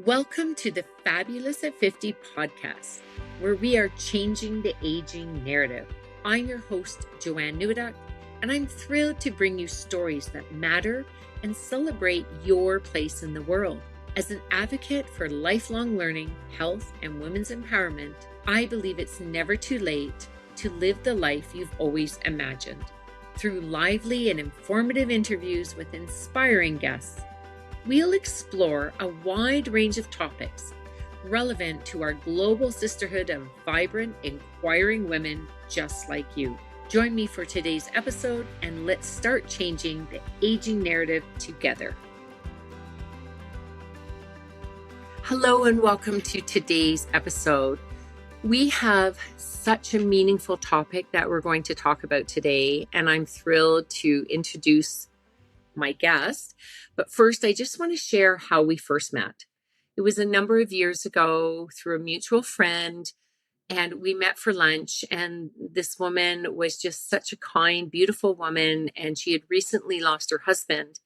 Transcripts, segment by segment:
Welcome to the Fabulous at 50 podcast, where we are changing the aging narrative. I'm your host, Joanne Neweduk, and I'm thrilled to bring you stories that matter and celebrate your place in the world. As an advocate for lifelong learning, health, and women's empowerment, I believe it's never too late to live the life you've always imagined. Through lively and informative interviews with inspiring guests, we'll explore a wide range of topics relevant to our global sisterhood of vibrant, inquiring women just like you. Join me for today's episode, and let's start changing the aging narrative together. Hello, and welcome to today's episode. We have such a meaningful topic that we're going to talk about today, and I'm thrilled to introduce my guest. But first, I just want to share how we first met. It was a number of years ago through a mutual friend, and we met for lunch. And this woman was just such a kind, beautiful woman, and she had recently lost her husband.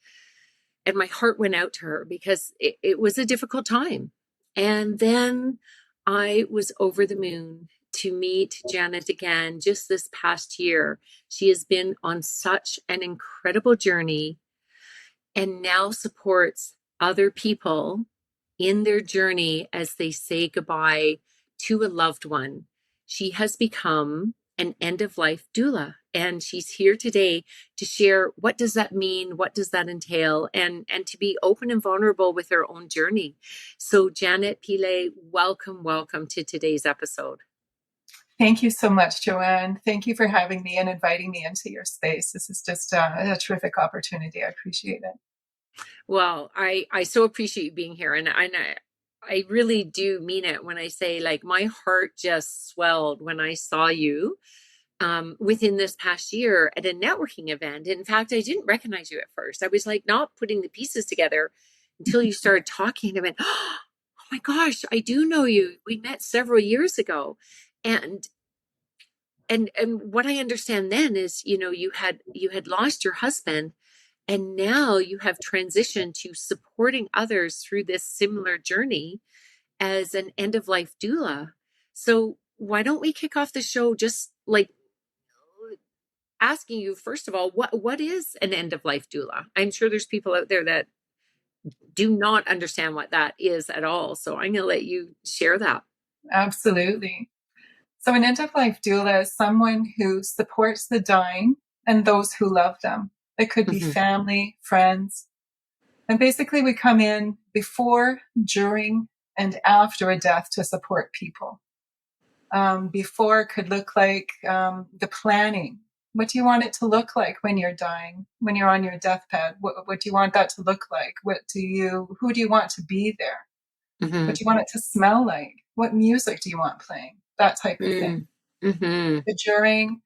And my heart went out to her because it was a difficult time. And then I was over the moon to meet Janet again just this past year. She has been on such an incredible journey and now supports other people in their journey as they say goodbye to a loved one. She has become an end-of-life doula, and she's here today to share what does that mean, what does that entail, and to be open and vulnerable with her own journey. So Janet Pillay, welcome to today's episode. Thank you so much, Joanne. Thank you for having me and inviting me into your space. This is just a terrific opportunity. I appreciate it. Well, I so appreciate you being here. And I really do mean it when I say, like, my heart just swelled when I saw you within this past year at a networking event. In fact, I didn't recognize you at first. I was like not putting the pieces together until you started talking. I went, oh my gosh, I do know you. We met several years ago. And what I understand then is, you had lost your husband, and now you have transitioned to supporting others through this similar journey as an end-of-life doula. So why don't we kick off the show just like asking you, first of all, what is an end-of-life doula? I'm sure there's people out there that do not understand what that is at all. So I'm going to let you share that. Absolutely. So an end-of-life doula is someone who supports the dying and those who love them. It could be family, friends. And basically we come in before, during, and after a death to support people. Before could look like the planning. What do you want it to look like when you're dying, when you're on your deathbed? What do you want that to look like? Who do you want to be there? What do you want it to smell like? What music do you want playing? That type of thing. The during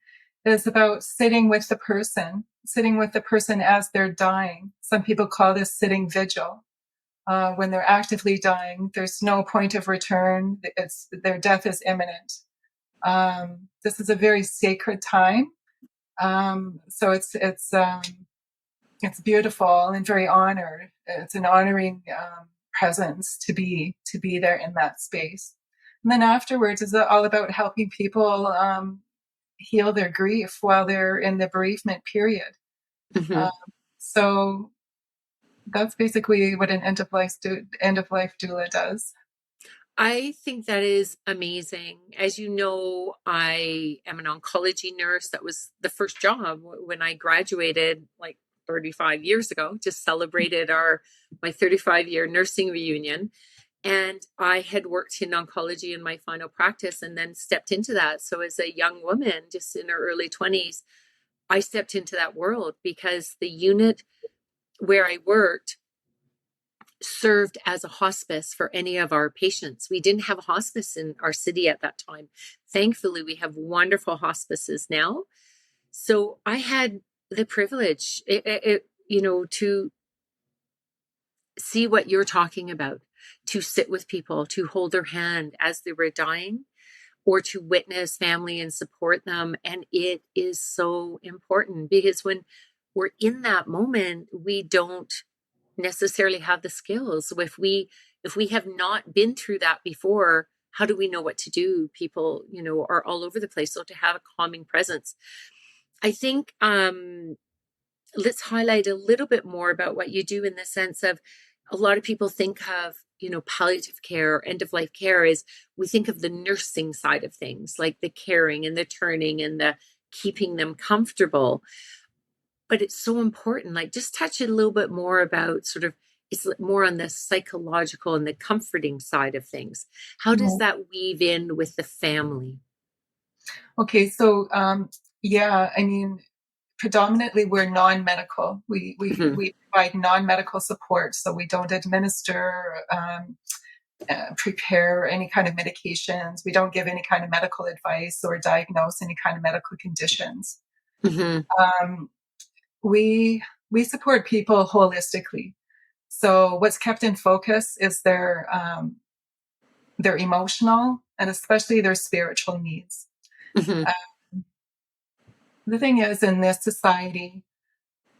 is about sitting with the person as they're dying. Some people call this sitting vigil. When they're actively dying, there's no point of return. Their death is imminent. This is a very sacred time. So it's beautiful and very honored. It's an honoring presence to be there in that space. And then afterwards is all about helping people heal their grief while they're in the bereavement period. So that's basically what an end-of-life doula does. I think that is amazing. As you know, I am an oncology nurse. That was the first job when I graduated like 35 years ago. Just celebrated my 35-year nursing reunion. And I had worked in oncology in my final practice and then stepped into that. So as a young woman, just in her early 20s, I stepped into that world because the unit where I worked served as a hospice for any of our patients. We didn't have a hospice in our city at that time. Thankfully, we have wonderful hospices now. So I had the privilege, to see what you're talking about, to sit with people, to hold their hand as they were dying, or to witness family and support them. And it is so important because when we're in that moment, we don't necessarily have the skills. If we if we have not been through that before, how do we know what to do? People, are all over the place. So to have a calming presence, I think, let's highlight a little bit more about what you do, in the sense of, a lot of people think of, palliative care or end of life care is, we think of the nursing side of things, like the caring and the turning and the keeping them comfortable. But it's so important. Like, just touch a little bit more about sort of, it's more on the psychological and the comforting side of things. How does Right. that weave in with the family? Okay, so yeah, I mean, predominantly we're non-medical. Mhm. We provide non-medical support, so we don't administer, prepare any kind of medications. We don't give any kind of medical advice or diagnose any kind of medical conditions. Mhm. Um, we we support people holistically. So what's kept in focus is their emotional and especially their spiritual needs. Mhm. The thing is, in this society,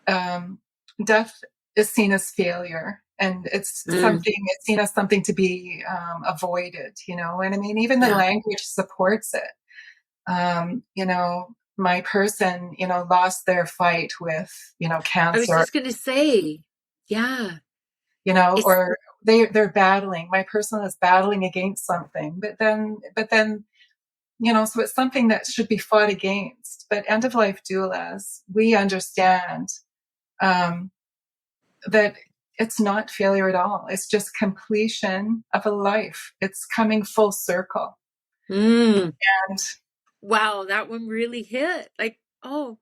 um, death is seen as failure, and Mm. it's seen as something to be avoided. And I mean, even the Yeah. language supports it. My person, lost their fight with, I was cancer, just going to say, yeah, it's, or they're battling. My person is battling against something, but then so it's something that should be fought against. But end of life doulas, we understand um, that it's not failure at all. It's just completion of a life. It's coming full circle. mm, And wow, that one really hit. Like, oh,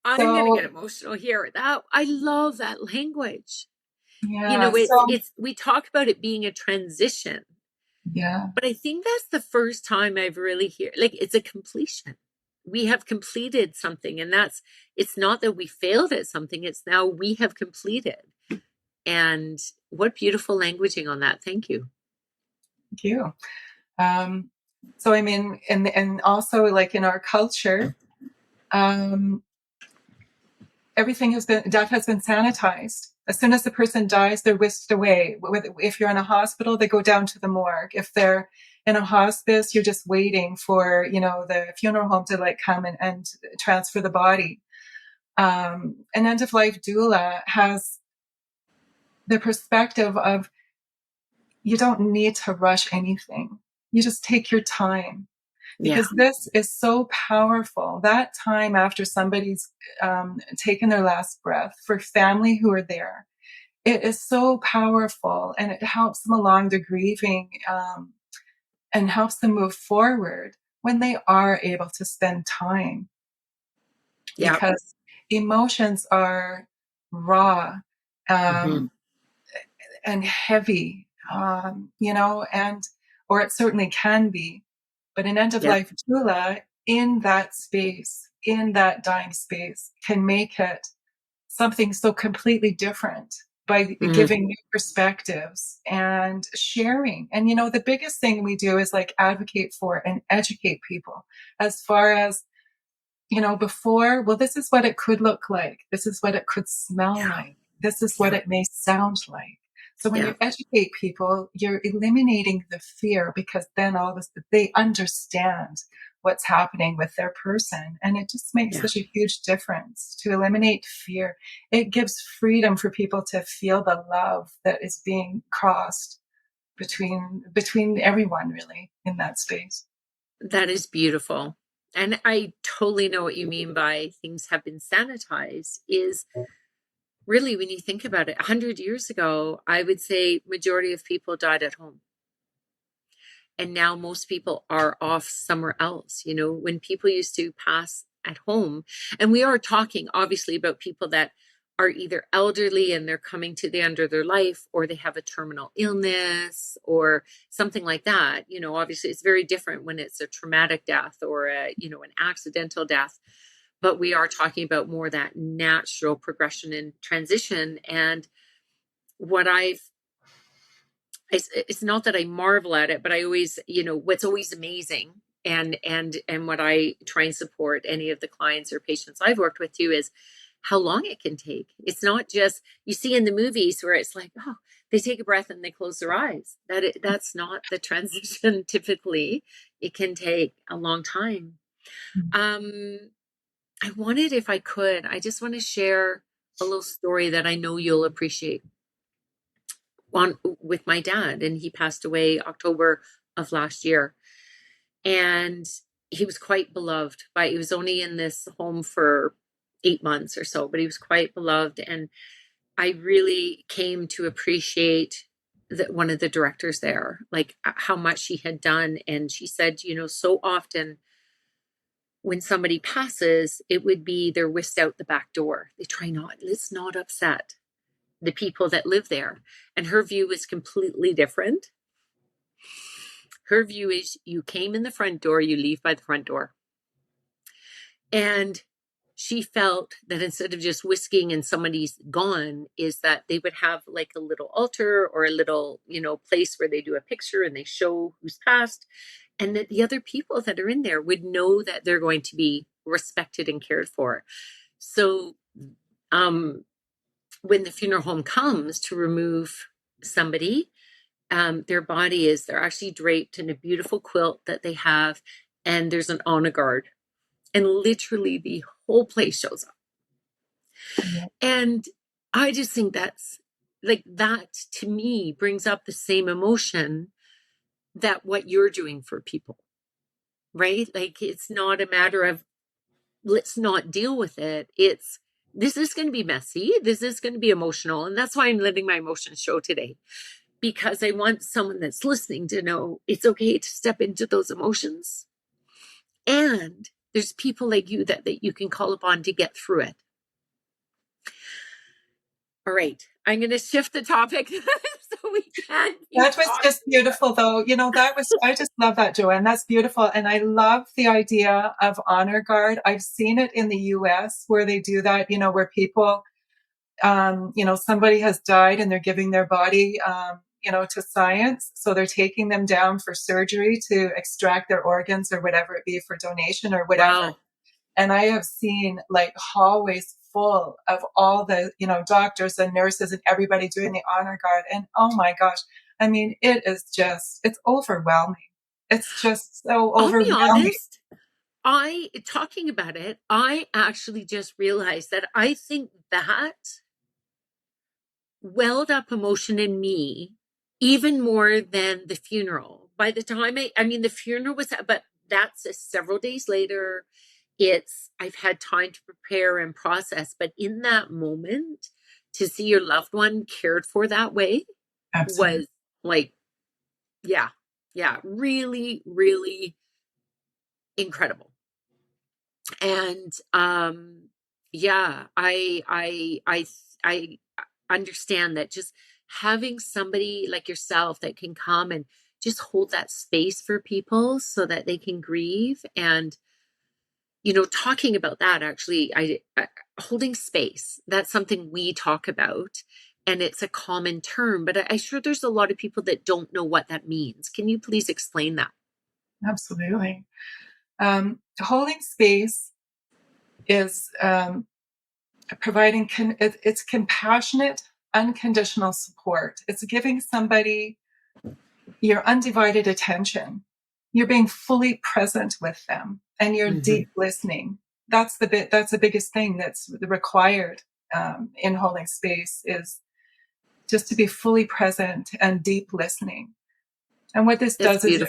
I'm going to get so, emotional here. That, I love that language. yeah, We talk about it being a transition, yeah, but I think that's the first time I've really hear, like, it's a completion. We have completed something, and it's not that we failed at something, it's now we have completed. And what beautiful languaging on that. Thank you. thank you. Um, so I mean, and also like in our culture, um, death has been sanitized. As soon as the person dies, they're whisked away. If you're in a hospital, they go down to the morgue. If they're in a hospice, you're just waiting for, the funeral home to like come and transfer the body. An end of life doula has the perspective of, you don't need to rush anything. You just take your time, Yeah. because this is so powerful. That time after somebody's taken their last breath, for family who are there, it is so powerful, and it helps them along the grieving, and helps them move forward when they are able to spend time, Yeah. because emotions are raw, Hmm. um, and heavy, and or it certainly can be. But an end of Yeah. life doula in that space, in that dying space, can make it something so completely different by Hmm. giving new perspectives and sharing. And the biggest thing we do is like advocate for and educate people, as far as, before, well, this is what it could look like. This is what it could smell Yeah. like. This is what Yeah. it may sound like. So when Yeah. you educate people, you're eliminating the fear, because then all of this, they understand what's happening with their person. And it just makes Yeah. such a huge difference to eliminate fear. It gives freedom for people to feel the love that is being crossed between everyone, really, in that space. That is beautiful. And I totally know what you mean by things have been sanitized. Is really, when you think about it, 100 years ago, I would say majority of people died at home. And now most people are off somewhere else. When people used to pass at home, and we are talking obviously about people that are either elderly and they're coming to the end of their life, or they have a terminal illness or something like that. Obviously it's very different when it's a traumatic death or an accidental death. But we are talking about more that natural progression and transition. And what I've it's not that I marvel at it, but I always, what's always amazing, and what I try and support any of the clients or patients I've worked with too, is how long it can take. It's not just, you see in the movies where it's like, oh, they take a breath and they close their eyes. That's not the transition. Typically, it can take a long time. I wanted, if I could, I just want to share a little story that I know you'll appreciate with my dad. And he passed away October of last year. And he was quite beloved he was only in this home for 8 months or so, but he was quite beloved. And I really came to appreciate that one of the directors there, like how much she had done. And she said, so often when somebody passes, it would be they're whisked out the back door. Let's not upset the people that live there. And her view is completely different. Her view is you came in the front door, you leave by the front door. And she felt that instead of just whisking and somebody's gone, is that they would have like a little altar or a little, place where they do a picture and they show who's passed. And that the other people that are in there would know that they're going to be respected and cared for. So when the funeral home comes to remove somebody, they're actually draped in a beautiful quilt that they have, and there's an honor guard, and literally the whole place shows up. Yeah. And I just think that's like, that to me brings up the same emotion that what you're doing for people, right? Like, it's not a matter of let's not deal with it. This is going to be messy. This is going to be emotional. And that's why I'm letting my emotions show today, because I want someone that's listening to know it's okay to step into those emotions. And there's people like you that you can call upon to get through it. All right. I'm going to shift the topic so we can. That was just beautiful, though. I just love that, Joanne. That's beautiful. And I love the idea of honor guard. I've seen it in the US where they do that, where people, somebody has died and they're giving their body, to science. So they're taking them down for surgery to extract their organs or whatever it be, for donation or whatever. Wow. And I have seen like hallways full of all the, doctors and nurses and everybody doing the honor guard. And oh my gosh, I mean, it's overwhelming. It's just so overwhelming. I'll be honest, talking about it, I actually just realized that I think that welled up emotion in me even more than the funeral. By the time the funeral was, but that's several days later. I've had time to prepare and process, but in that moment, to see your loved one cared for that way Absolutely. Was like, yeah, really, really incredible. And I understand that just having somebody like yourself that can come and just hold that space for people so that they can grieve. And talking about that, actually, I holding space, that's something we talk about, and it's a common term, but I'm sure there's a lot of people that don't know what that means. Can you please explain that? Absolutely. Holding space is providing, it's compassionate, unconditional support. It's giving somebody your undivided attention. You're being fully present with them, and you're deep listening. That's the biggest thing that's required in holding space, is just to be fully present and deep listening. And what this does is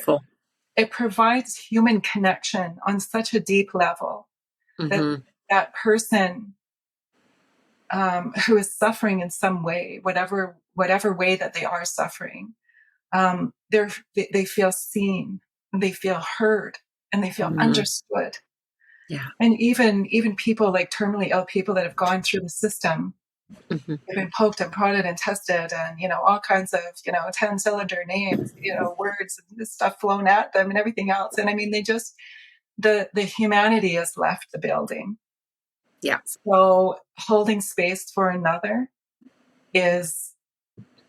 it provides human connection on such a deep level that person who is suffering in some way, whatever way that they are suffering, they feel seen, they feel heard, and they feel understood. Yeah. And even people like terminally ill people that have gone through the system, they've been poked and prodded and tested, and all kinds of 10-cylinder names, words and this stuff flown at them and everything else. And I mean, they just the humanity has left the building. Yeah. So holding space for another is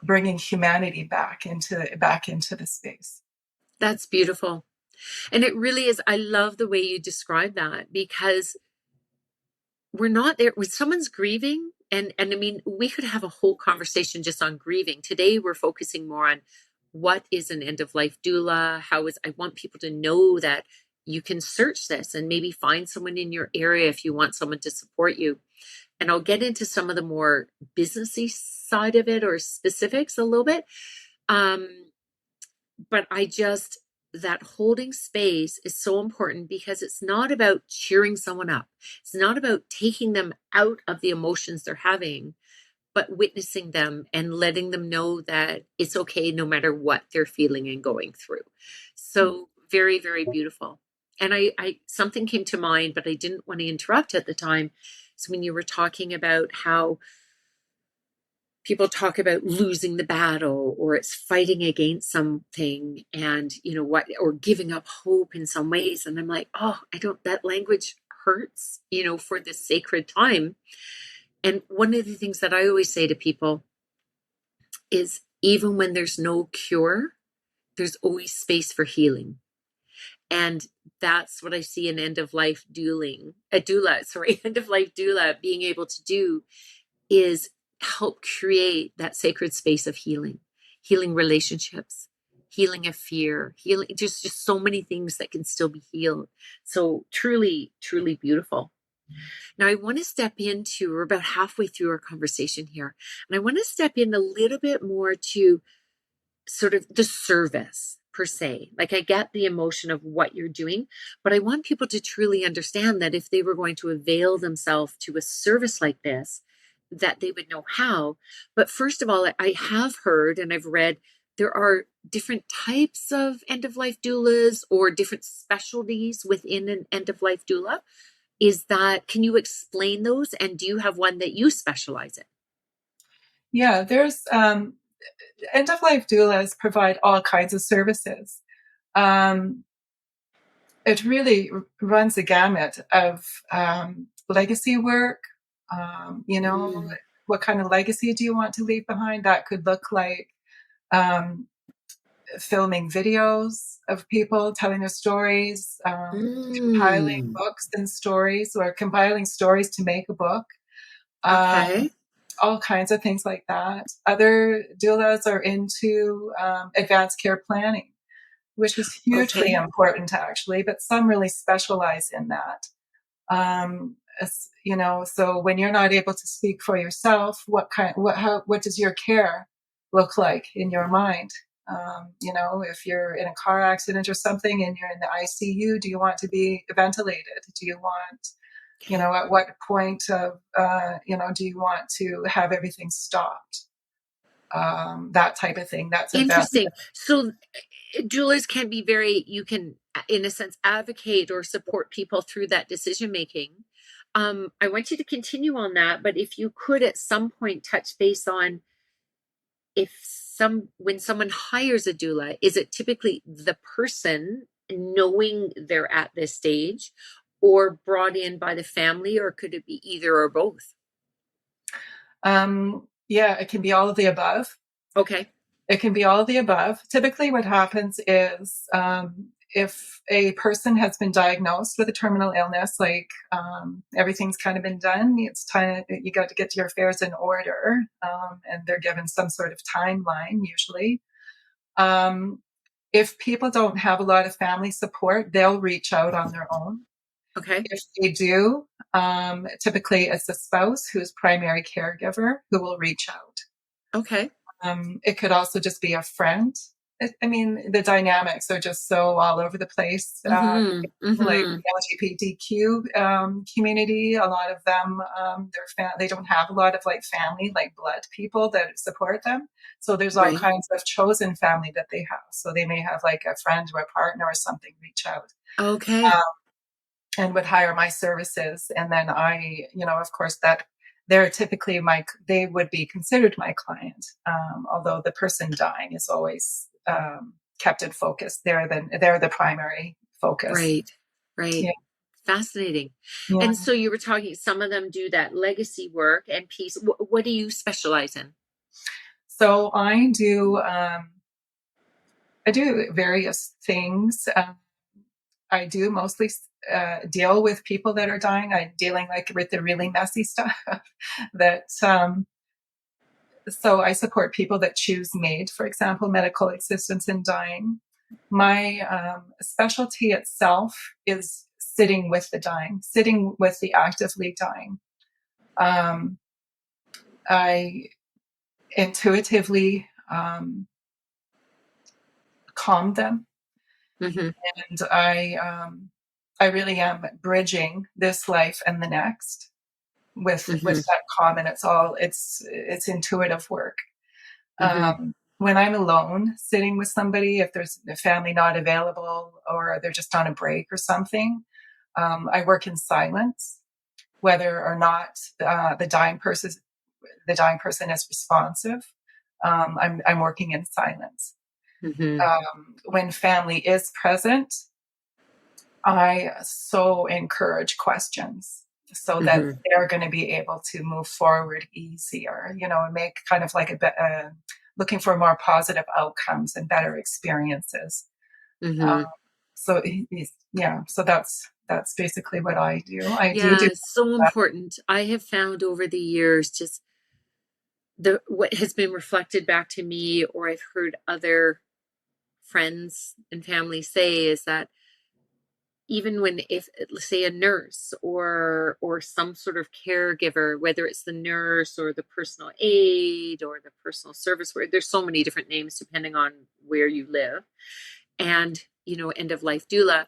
bringing humanity back into the space. That's beautiful. And it really is. I love the way you describe that, because we're not there when someone's grieving. And I mean, we could have a whole conversation just on grieving. Today, we're focusing more on what is an end of life doula. I want people to know that you can search this and maybe find someone in your area if you want someone to support you. And I'll get into some of the more businessy side of it or specifics a little bit. But that holding space is so important because it's not about cheering someone up. It's not about taking them out of the emotions they're having, but witnessing them and letting them know that it's okay no matter what they're feeling and going through. So very, very beautiful. And I something came to mind, but I didn't want to interrupt at the time. So when you were talking about how people talk about losing the battle or it's fighting against something and what, or giving up hope in some ways, and I'm like, oh, I don't, that language hurts, for this sacred time. And one of the things that I always say to people is, even when there's no cure, there's always space for healing. And that's what I see an end of life end of life doula being able to do, is help create that sacred space of healing relationships, healing of fear, healing just so many things that can still be healed. So truly, truly beautiful. Now I want to step into, we're about halfway through our conversation here, and I want to step in a little bit more to sort of the service per se. Like, I get the emotion of what you're doing, but I want people to truly understand that if they were going to avail themselves to a service like this, that they would know how. But first of all, I have heard and I've read there are different types of end of life doulas or different specialties within an end of life doula. Can you explain those? And do you have one that you specialize in? Yeah, there's end of life doulas provide all kinds of services. It really runs the gamut of legacy work. Mm. What kind of legacy do you want to leave behind? That could look like um, filming videos of people telling their stories, compiling Mm. books and stories, or compiling stories to make a book. Okay. All kinds of things like that. Other doulas are into advanced care planning, which is hugely Okay. important actually, but some really specialize in that. So when you're not able to speak for yourself, what does your care look like in your mind? If you're in a car accident or something and you're in the ICU, do you want to be ventilated? Do you want, at what point of, do you want to have everything stopped? That type of thing. That's advanced. Interesting. So doulas can be you can, in a sense, advocate or support people through that decision making. I want you to continue on that, but if you could at some point touch base on, when someone hires a doula, is it typically the person knowing they're at this stage or brought in by the family, or could it be either or both? Yeah, it can be all of the above. Okay. It can be all of the above. Typically, what happens is if a person has been diagnosed with a terminal illness, like everything's kind of been done, it's time you got to get your affairs in order, and they're given some sort of timeline usually. If people don't have a lot of family support, they'll reach out on their own. Okay. If they do, typically it's a spouse who's primary caregiver who will reach out. Okay. It could also just be a friend. The dynamics are just so all over the place. Mm-hmm. Like Mm-hmm. the LGBTQ community, a lot of them, they don't have a lot of like family, like blood people that support them. So there's all Right. kinds of chosen family that they have. So they may have like a friend or a partner or something reach out. Okay. Um, and would hire my services. And then of course, that they're typically they would be considered my client. Although the person dying is always kept in focus. They're the primary focus. Right. Right. Yeah. Fascinating. Yeah. And so you were talking, some of them do that legacy work and peace. What do you specialize in? So I do various things. I do mostly deal with people that are dying. I'm dealing like with the really messy stuff that, so I support people that choose MAID, for example, medical assistance in dying. My specialty itself is sitting with the dying, sitting with the actively dying. I intuitively calm them, Mm-hmm. and I really am bridging this life and the next with Mm-hmm. that calm, and it's intuitive work. Mm-hmm. When I'm alone sitting with somebody, if there's a family not available or they're just on a break or something, I work in silence, whether or not the dying person is responsive. I'm working in silence. Mm-hmm. When family is present, I so encourage questions so that Mm-hmm. they're going to be able to move forward easier, and make kind of like looking for more positive outcomes and better experiences. Mm-hmm. So yeah, so that's basically what I do. I do Yeah, it's so important. I have found over the years just the what has been reflected back to me, or I've heard other friends and family say, is that even when, if let's say a nurse or some sort of caregiver, whether it's the nurse or the personal aide or the personal service, where there's so many different names depending on where you live, and end of life doula,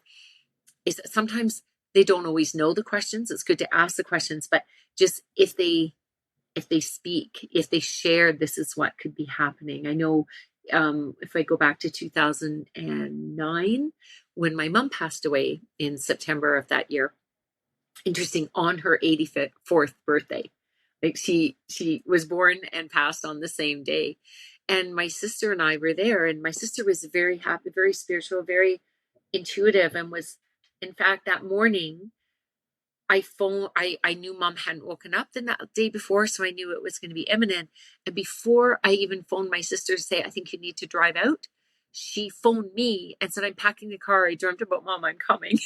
is that sometimes they don't always know the questions. It's good to ask the questions, but just if they speak, if they share, this is what could be happening. I know, if I go back to 2009, when my mom passed away in September of that year, interesting, on her 84th birthday. Like she was born and passed on the same day. And my sister and I were there, and my sister was very happy, very spiritual, very intuitive, and was, in fact, that morning I knew mom hadn't woken up the day before, so I knew it was going to be imminent. And before I even phoned my sister to say, I think you need to drive out, she phoned me and said, I'm packing the car. I dreamt about mom. I'm coming.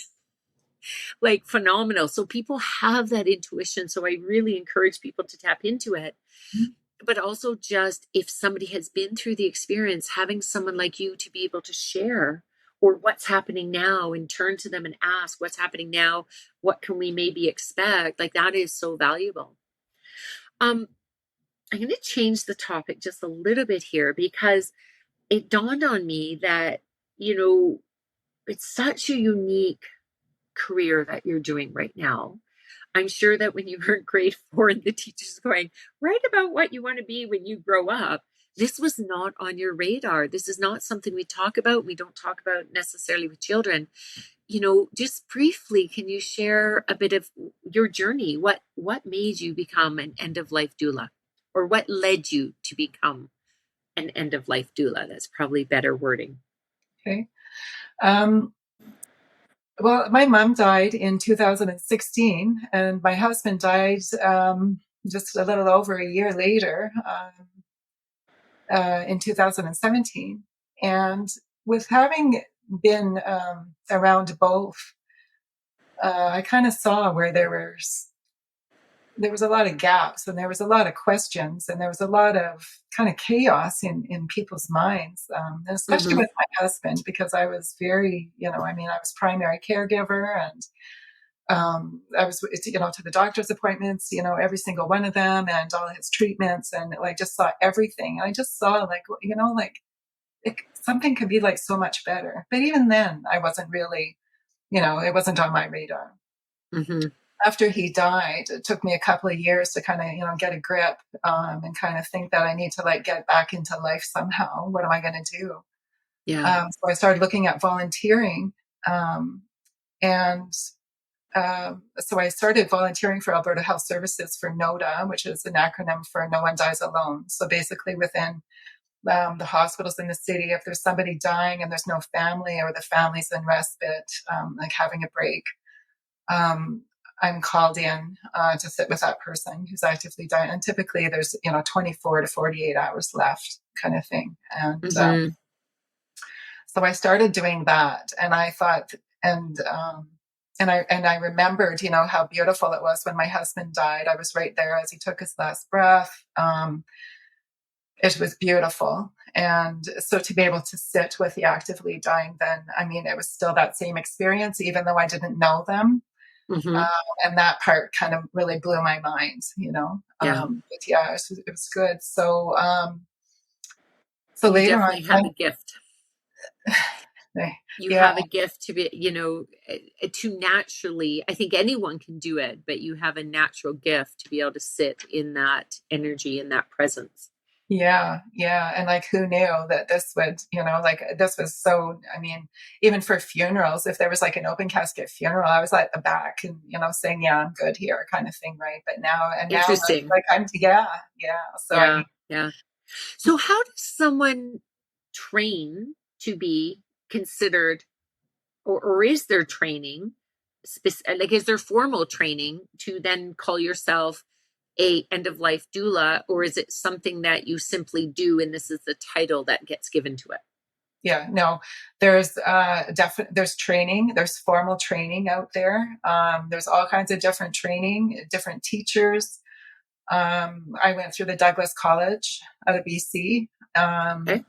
Like, phenomenal. So people have that intuition. So I really encourage people to tap into it. But also, just if somebody has been through the experience, having someone like you to be able to share, or what's happening now, and turn to them and ask what's happening now, what can we maybe expect, like, that is so valuable. I'm going to change the topic just a little bit here, because it dawned on me that you know it's such a unique career that you're doing right now. I'm sure that when you were in grade 4 and the teacher's going, write about what you want to be when you grow up, this was not on your radar. This is not something we talk about. We don't talk about necessarily with children. Just briefly, can you share a bit of your journey? What made you become an end of life doula? Or what led you to become an end of life doula? That's probably better wording. okay. Well, my mom died in 2016, and my husband died just a little over a year later, in 2017. And with having been around both, I kind of saw where there was a lot of gaps, and there was a lot of questions, and there was a lot of kind of chaos in people's minds, and especially Mm-hmm. with my husband, because I was very, I was primary caregiver, and I was, to the doctor's appointments, every single one of them, and all his treatments, and I just saw everything. And I just saw, like, something could be like so much better. But even then, I wasn't really, it wasn't on my radar. Mm-hmm. After he died, it took me a couple of years to kind of, get a grip, and kind of think that I need to, like, get back into life somehow. What am I going to do? Yeah. So I started looking at volunteering, and so I started volunteering for Alberta Health Services for NODA, which is an acronym for No One Dies Alone. So basically, within the hospitals in the city, if there's somebody dying and there's no family, or the family's in respite, like having a break, I'm called in to sit with that person who's actively dying. And typically there's, 24 to 48 hours left, kind of thing. And Mm-hmm. so I started doing that, and I thought, And I remembered, how beautiful it was when my husband died. I was right there as he took his last breath. It was beautiful. And so to be able to sit with the actively dying, then, I mean, it was still that same experience, even though I didn't know them. Mm-hmm. And that part kind of really blew my mind, Yeah. But yeah, it was good. So You later on, definitely have a gift. You yeah, have a gift to be, to naturally, I think anyone can do it, but you have a natural gift to be able to sit in that energy, in that presence. yeah, yeah. And like, who knew that this would, like this was so, I mean, even for funerals, if there was like an open casket funeral, I was at the back and, saying, yeah, I'm good here kind of thing. Right. But now Interesting. like yeah, yeah. So I Yeah. mean, Yeah. So how does someone train to be considered, or is there training, like is there formal training to then call yourself a end of life doula, or is it something that you simply do and this is the title that gets given to it? yeah, no, there's there's training, there's formal training out there. There's all kinds of different training, different teachers. I went through the Douglas College out of BC. Okay.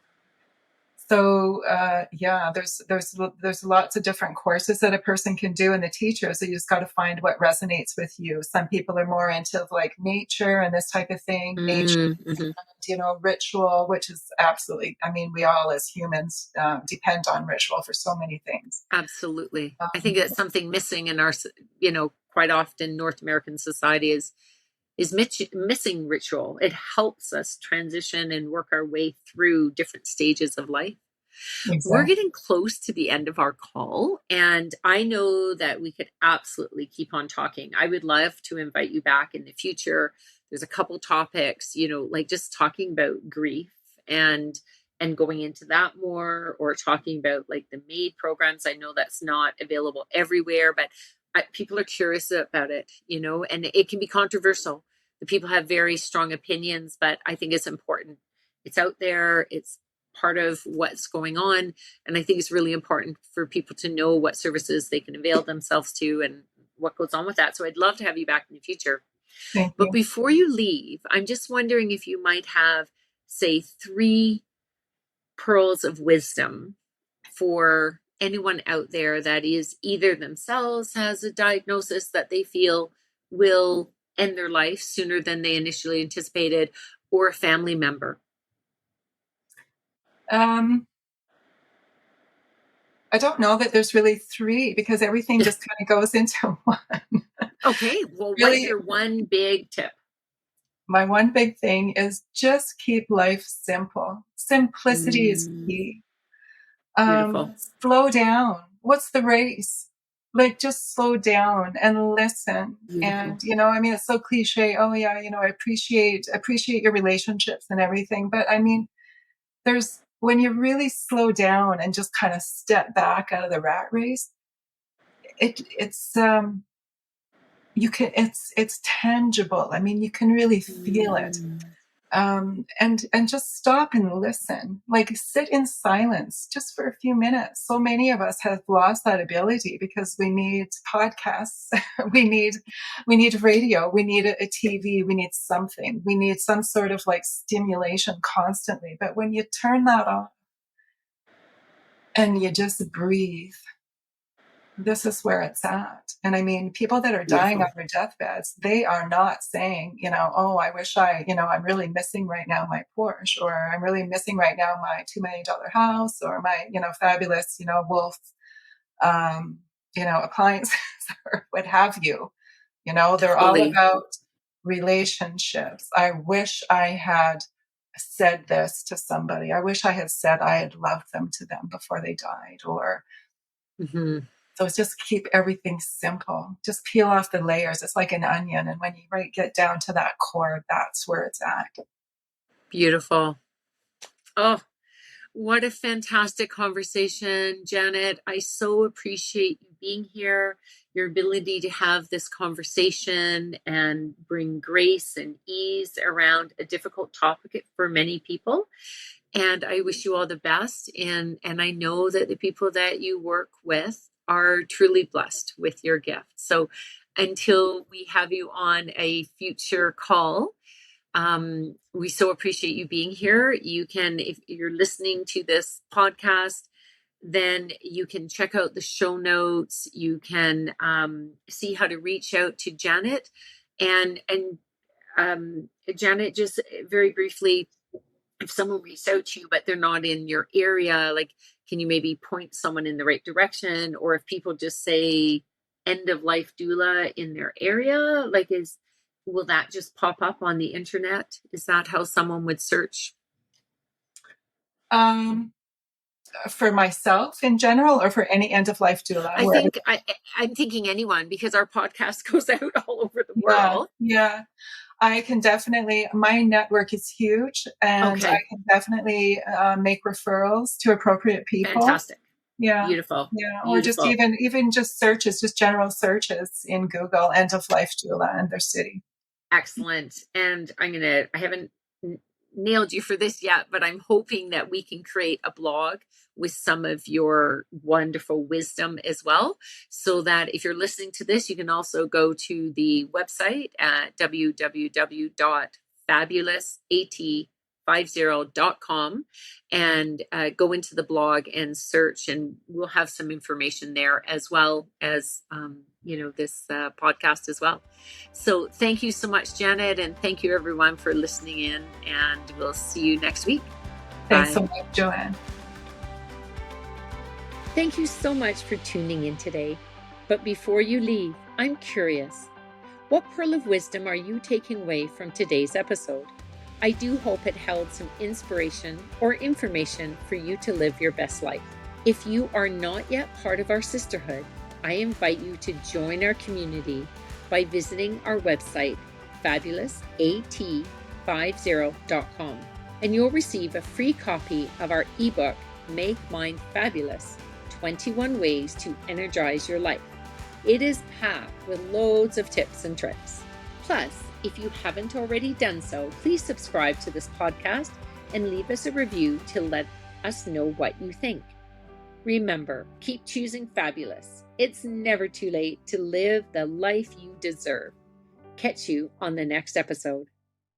Yeah, there's lots of different courses that a person can do, and the teachers. So you just got to find what resonates with you. Some people are more into like nature and this type of thing, nature, Mm-hmm. ritual, which is absolutely. I mean, we all as humans depend on ritual for so many things. Absolutely. I think Um, that's something missing in our, quite often North American society is missing ritual. It helps us transition and work our way through different stages of life. We're exactly. getting close to the end of our call, and I know that we could absolutely keep on talking. I would love to invite you back in the future. There's a couple topics, like just talking about grief and going into that more, or talking about like the MAID programs. I know that's not available everywhere, but people are curious about it, and it can be controversial. The people have very strong opinions, but I think it's important. It's out there. It's part of what's going on. And I think it's really important for people to know what services they can avail themselves to and what goes on with that. So I'd love to have you back in the future. Thank But you. before you leave, I'm just wondering if you might have, say, 3 pearls of wisdom for anyone out there that is either themselves has a diagnosis that they feel will end their life sooner than they initially anticipated, or a family member. Um, I don't know that there's really three because everything just kind of goes into one. Okay, well, what's Really, your one big tip? my one big thing is just keep life simple. Simplicity is Mm, key. beautiful. Slow down. What's the race? Like, just slow down and listen. Beautiful. And, I mean, it's so cliche. Oh yeah, I appreciate your relationships and everything. But I mean, when you really slow down and just kind of step back out of the rat race, it's it's tangible. I mean, you can really feel it. Mm, And just stop and listen, like sit in silence just for a few minutes. So many of us have lost that ability because we need podcasts, we need radio, we need a TV, we need something, we need some sort of like stimulation constantly. But when you turn that off and you just breathe, this is where it's at. And I mean, people that are dying on beautiful. their deathbeds, they are not saying, oh, I wish I'm really missing right now my Porsche, or I'm really missing right now my $2 million house, or my, fabulous, Wolf, appliances or what have you. They're all Totally. about relationships. I wish I had said this to somebody. I wish I had said I had loved them to them before they died, or Hmm. so it's just keep everything simple. Just peel off the layers. It's like an onion. And when you get down to that core, that's where it's at. Beautiful. Oh, what a fantastic conversation, Janet. I so appreciate you being here, your ability to have this conversation and bring grace and ease around a difficult topic for many people. And I wish you all the best. And I know that the people that you work with are truly blessed with your gift. So until we have you on a future call, we so appreciate you being here. You can, if you're listening to this podcast, then you can check out the show notes. You can see how to reach out to Janet. And Janet, just very briefly, if someone reached out to you but they're not in your area, like, can you maybe point someone in the right direction? Or if people just say end of life doula in their area, like, will that just pop up on the internet? Is that how someone would search? For myself in general, or for any end of life doula? I'm thinking anyone, because our podcast goes out all over the world. Yeah. I can definitely, my network is huge, and I can definitely make referrals to appropriate people. Fantastic. Yeah. Beautiful. Yeah. Beautiful. Or just even just searches, just general searches in Google, end of life doula and their city. Excellent. And I haven't nailed you for this yet, but I'm hoping that we can create a blog with some of your wonderful wisdom as well, so that if you're listening to this, you can also go to the website at www.fabulousat50.com and go into the blog and search, and we'll have some information there, as well as this podcast as well. So thank you so much, Janet, and thank you everyone for listening in, and we'll see you next week. Thanks so much, Joanne. Thank you so much for tuning in today. But before you leave, I'm curious, what pearl of wisdom are you taking away from today's episode? I do hope it held some inspiration or information for you to live your best life. If you are not yet part of our sisterhood, I invite you to join our community by visiting our website, fabulousat50.com, and you'll receive a free copy of our ebook, Make Mine Fabulous, 21 Ways to Energize Your Life. It is packed with loads of tips and tricks. Plus, if you haven't already done so, please subscribe to this podcast and leave us a review to let us know what you think. Remember, keep choosing fabulous. It's never too late to live the life you deserve. Catch you on the next episode.